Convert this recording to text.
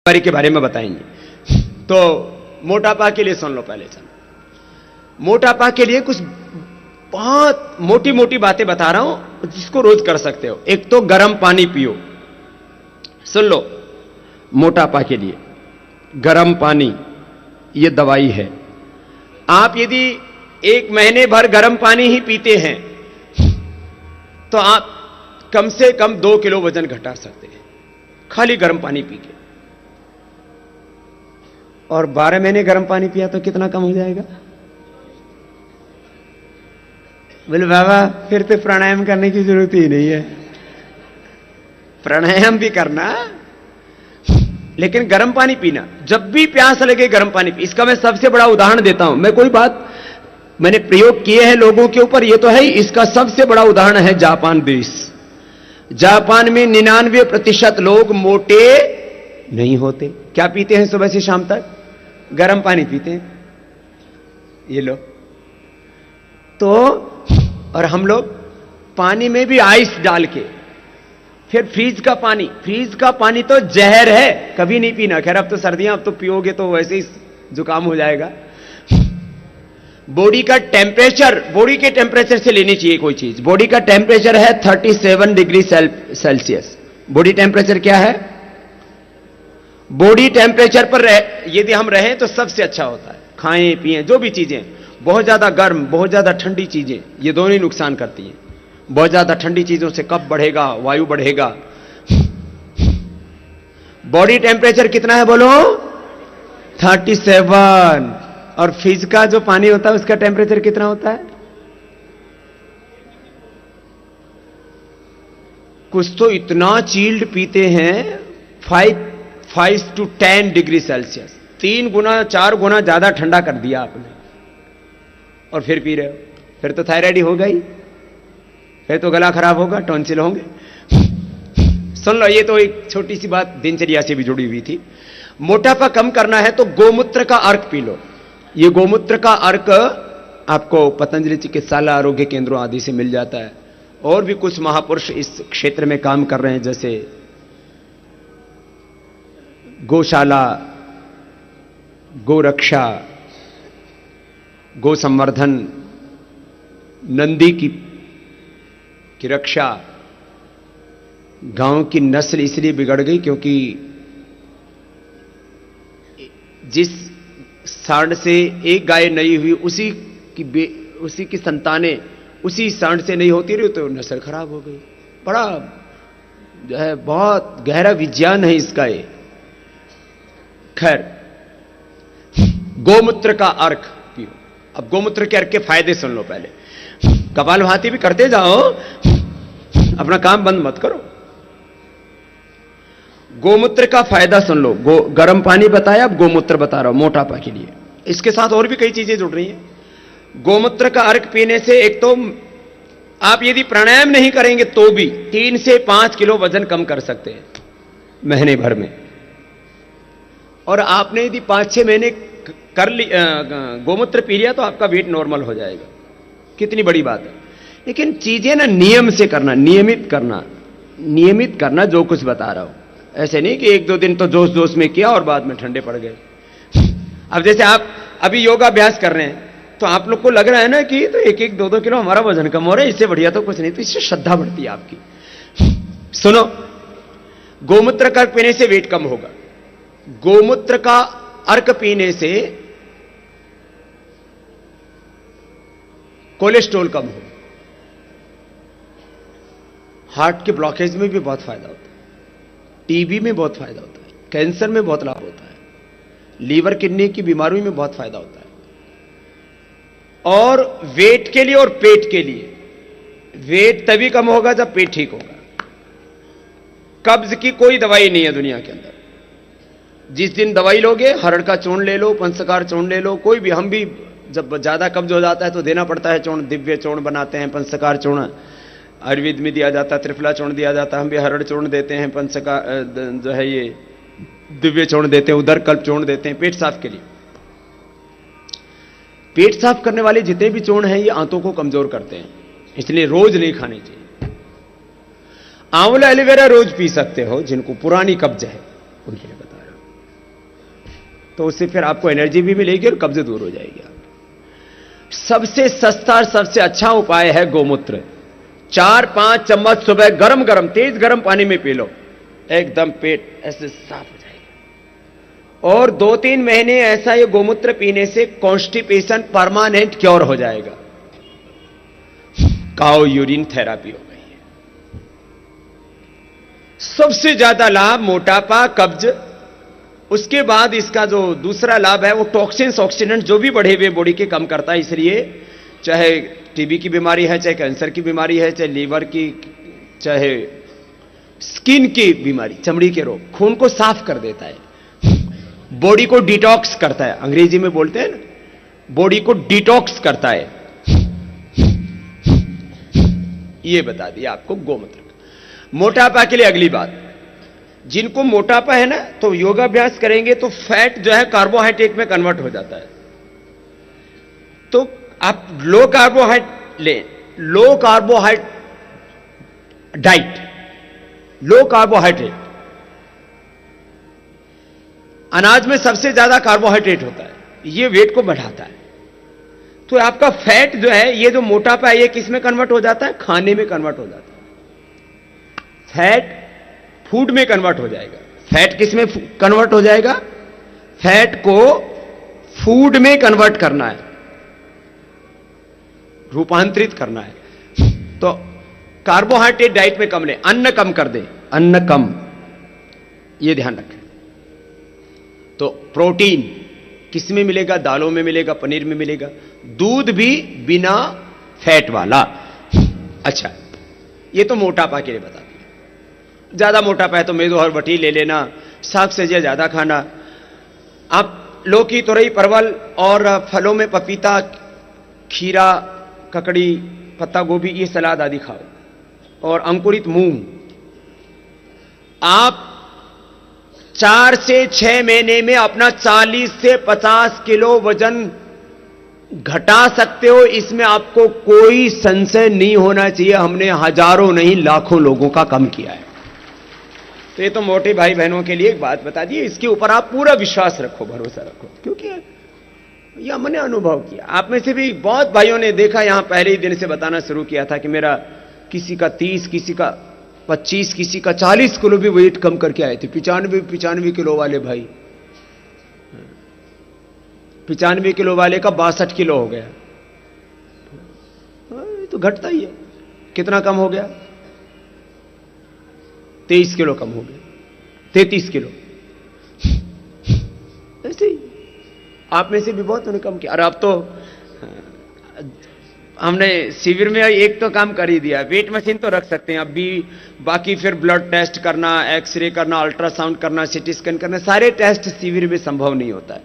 बीमारी के बारे में बताएंगे। तो मोटापा के लिए सुन लो पहले। मोटापा के लिए कुछ बहुत मोटी मोटी बातें बता रहा हूं जिसको रोज कर सकते हो। एक तो गर्म पानी पियो, सुन लो। मोटापा के लिए गर्म पानी ये दवाई है। आप यदि 1 महीने भर गर्म पानी ही पीते हैं तो आप कम से कम 2 किलो वजन घटा सकते हैं खाली गर्म पानी पी के। और 12 महीने गर्म पानी पिया तो कितना कम हो जाएगा? बोले बाबा फिर तो प्राणायाम करने की जरूरत ही नहीं है। प्राणायाम भी करना लेकिन गर्म पानी पीना। जब भी प्यास लगे गर्म पानी पी। इसका मैं सबसे बड़ा उदाहरण देता हूं। मैं कोई बात मैंने प्रयोग किए हैं लोगों के ऊपर, ये तो है। इसका सबसे बड़ा उदाहरण है जापान देश। जापान में 99% लोग मोटे नहीं होते। क्या पीते हैं सुबह से शाम तक? गर्म पानी पीते हैं। ये लो तो। और हम लोग पानी में भी आइस डाल के, फिर फ्रीज का पानी तो जहर है, कभी नहीं पीना। खैर अब तो सर्दियां, अब तो पियोगे तो वैसे ही जुकाम हो जाएगा। बॉडी का टेम्परेचर, बॉडी के टेम्परेचर से लेनी चाहिए कोई चीज। बॉडी का टेम्परेचर है 37 डिग्री सेल्सियस। बॉडी टेम्परेचर क्या है? बॉडी टेम्परेचर पर यदि हम रहें तो सबसे अच्छा होता है। खाएं पिएं जो भी चीजें, बहुत ज्यादा गर्म बहुत ज्यादा ठंडी चीजें, ये दोनों ही नुकसान करती हैं। बहुत ज्यादा ठंडी चीजों से कफ बढ़ेगा, वायु बढ़ेगा। बॉडी टेम्परेचर कितना है बोलो? 37। और फ्रिज का जो पानी होता है उसका टेम्परेचर कितना होता है? कुछ तो इतना चिल्ड पीते हैं 5 to 10 डिग्री सेल्सियस। 3 गुना 4 गुना ज्यादा ठंडा कर दिया आपने और फिर पी रहे हो। फिर तो थायराइड ही होगा ही, फिर तो गला खराब होगा, टॉन्सिल होंगे। सुन लो, ये तो एक छोटी सी बात दिनचर्या से भी जुड़ी हुई थी। मोटापा कम करना है तो गोमूत्र का अर्क पी लो। ये गोमूत्र का अर्क आपको पतंजलि चिकित्सालय, आरोग्य केंद्रों आदि से मिल जाता है। और भी कुछ महापुरुष इस क्षेत्र में काम कर रहे हैं, जैसे गौशाला, गोरक्षा, गो संवर्धन, नंदी की रक्षा। गांव की नस्ल इसलिए बिगड़ गई क्योंकि जिस सांड से एक गाय नई हुई उसी की संतानें उसी सांड से नहीं होती रही तो नस्ल खराब हो गई। बड़ा जो है बहुत गहरा विज्ञान है इसका ये। खैर, गोमूत्र का अर्क पियो। अब गोमूत्र के अर्क के फायदे सुन लो पहले। कपालभाति भी करते जाओ, अपना काम बंद मत करो। गोमूत्र का फायदा सुन लो। गर्म पानी बताया, अब गोमूत्र बता रहा हूं मोटापा के लिए। इसके साथ और भी कई चीजें जुड़ रही हैं। गोमूत्र का अर्क पीने से एक तो आप यदि प्राणायाम नहीं करेंगे तो भी 3 से 5 किलो वजन कम कर सकते हैं महीने भर में। और आपने यदि 5-6 महीने कर गोमूत्र पी लिया तो आपका वेट नॉर्मल हो जाएगा। कितनी बड़ी बात है। लेकिन चीजें ना नियम से करना, नियमित करना जो कुछ बता रहा हूं। ऐसे नहीं कि 1-2 दिन तो जोश जोश में किया और बाद में ठंडे पड़ गए। अब जैसे आप अभी योगाभ्यास कर रहे हैं तो आप लोग को लग रहा है ना कि तो 1-1, 2-2 किलो हमारा वजन कम हो रहा है, इससे बढ़िया तो कुछ नहीं। तो इससे श्रद्धा बढ़ती है आपकी। सुनो, गोमूत्र का अर्क पीने से वेट कम होगा। गोमूत्र का अर्क पीने से कोलेस्ट्रॉल कम होगा। हार्ट के ब्लॉकेज में भी बहुत फायदा होता है, टीबी में बहुत फायदा होता है, कैंसर में बहुत लाभ होता है, लीवर किडनी की बीमारियों में बहुत फायदा होता है। और वेट के लिए और पेट के लिए, वेट तभी कम होगा जब पेट ठीक होगा। कब्ज की कोई दवाई नहीं है दुनिया के अंदर। जिस दिन दवाई लोगे, हरड़ का चूर्ण ले लो, पंचकार चूर्ण ले लो, कोई भी। हम भी जब ज्यादा कब्ज हो जाता है तो देना पड़ता है चूर्ण। दिव्य चूर्ण बनाते हैं, पंचकार चूर्ण आयुर्वेद में दिया जाता है, त्रिफला चूर्ण दिया जाता है। हम भी हरड़ चूर्ण देते हैं, पंचकार जो है ये दिव्य चूर्ण देते हैं, उदर कल्प चूर्ण देते हैं पेट साफ के लिए। पेट साफ करने वाले जितने भी चूर्ण हैं ये आंतों को कमजोर करते हैं, इसलिए रोज नहीं खाने चाहिए। आंवला एलोवेरा रोज पी सकते हो जिनको पुरानी कब्ज है उनके लिए बता रहा हूं। तो उससे फिर आपको एनर्जी भी मिलेगी और कब्ज दूर हो जाएगी। सबसे सस्ता और सबसे अच्छा उपाय है गोमूत्र। 4-5 चम्मच सुबह गरम गरम तेज गरम पानी में पी लो, एकदम पेट ऐसे साफ हो जाएगा। और 2-3 महीने ऐसा ये गोमूत्र पीने से कॉन्स्टिपेशन परमानेंट क्योर हो जाएगा। काउ यूरिन थेरापी हो गई है। सबसे ज्यादा लाभ मोटापा, कब्ज। उसके बाद इसका जो दूसरा लाभ है वो टॉक्सिन्स, ऑक्सीडेंट जो भी बढ़े हुए बॉडी के कम करता है। इसलिए चाहे टीबी की बीमारी है, चाहे कैंसर की बीमारी है, चाहे लीवर की, चाहे स्किन की बीमारी, चमड़ी के रोग, खून को साफ कर देता है, बॉडी को डिटॉक्स करता है। अंग्रेजी में बोलते हैं ना, बॉडी को डिटॉक्स करता है। ये बता दिया आपको गोमूत्र। मोटापा के लिए अगली बात, जिनको मोटापा है ना तो योगाभ्यास करेंगे तो फैट जो है कार्बोहाइड्रेट में कन्वर्ट हो जाता है। तो आप लो कार्बोहाइड्रेट लें, लो कार्बोहाइड्रेट डाइट, लो कार्बोहाइड्रेट। अनाज में सबसे ज्यादा कार्बोहाइड्रेट होता है, ये वेट को बढ़ाता है। तो आपका फैट जो है, ये जो मोटापा है, ये किस में कन्वर्ट हो जाता है? खाने में कन्वर्ट हो जाता है। फैट फूड में कन्वर्ट हो जाएगा। फैट किस में कन्वर्ट हो जाएगा? फैट को फूड में कन्वर्ट करना है, रूपांतरित करना है। तो कार्बोहाइड्रेट डाइट में कम ले, अन्न कम कर दे, अन्न कम, यह ध्यान रखें। तो प्रोटीन किस में मिलेगा? दालों में मिलेगा, पनीर में मिलेगा। दूध भी बिना फैट वाला। अच्छा, ये तो मोटापा के लिए बता दिया। ज्यादा मोटापा है तो मेदो और बटी ले लेना, साग सब्जियां ज्यादा खाना। आप लौकी, तुरई, परवल और फलों में पपीता, खीरा, ककड़ी, पत्ता गोभी, ये सलाद आदि खाओ। और अंकुरित मूंग। आप 4 से 6 महीने में अपना 40 से 50 किलो वजन घटा सकते हो। इसमें आपको कोई संशय नहीं होना चाहिए। हमने हजारों नहीं लाखों लोगों का कम किया है। तो ये तो मोटे भाई बहनों के लिए एक बात बता दी, इसके ऊपर आप पूरा विश्वास रखो, भरोसा रखो, क्योंकि यह मैंने अनुभव किया। आप में से भी बहुत भाइयों ने देखा, यहां पहले ही दिन से बताना शुरू किया था कि मेरा किसी का 30, किसी का 25, किसी का 40 किलो भी वेट कम करके आए थे। 95 किलो वाले भाई, 95 किलो वाले का 62 किलो हो गया। तो घटता ही है। कितना कम हो गया? 23 किलो कम हो गया, 33 किलो। ऐसे ही आप में से भी बहुत उन्हें कम किया। और अब तो हमने शिविर में एक तो काम कर ही दिया, वेट मशीन तो रख सकते हैं अब भी, बाकी फिर ब्लड टेस्ट करना, एक्सरे करना, अल्ट्रासाउंड करना, सीटी स्कैन करना, सारे टेस्ट शिविर में संभव नहीं होता है।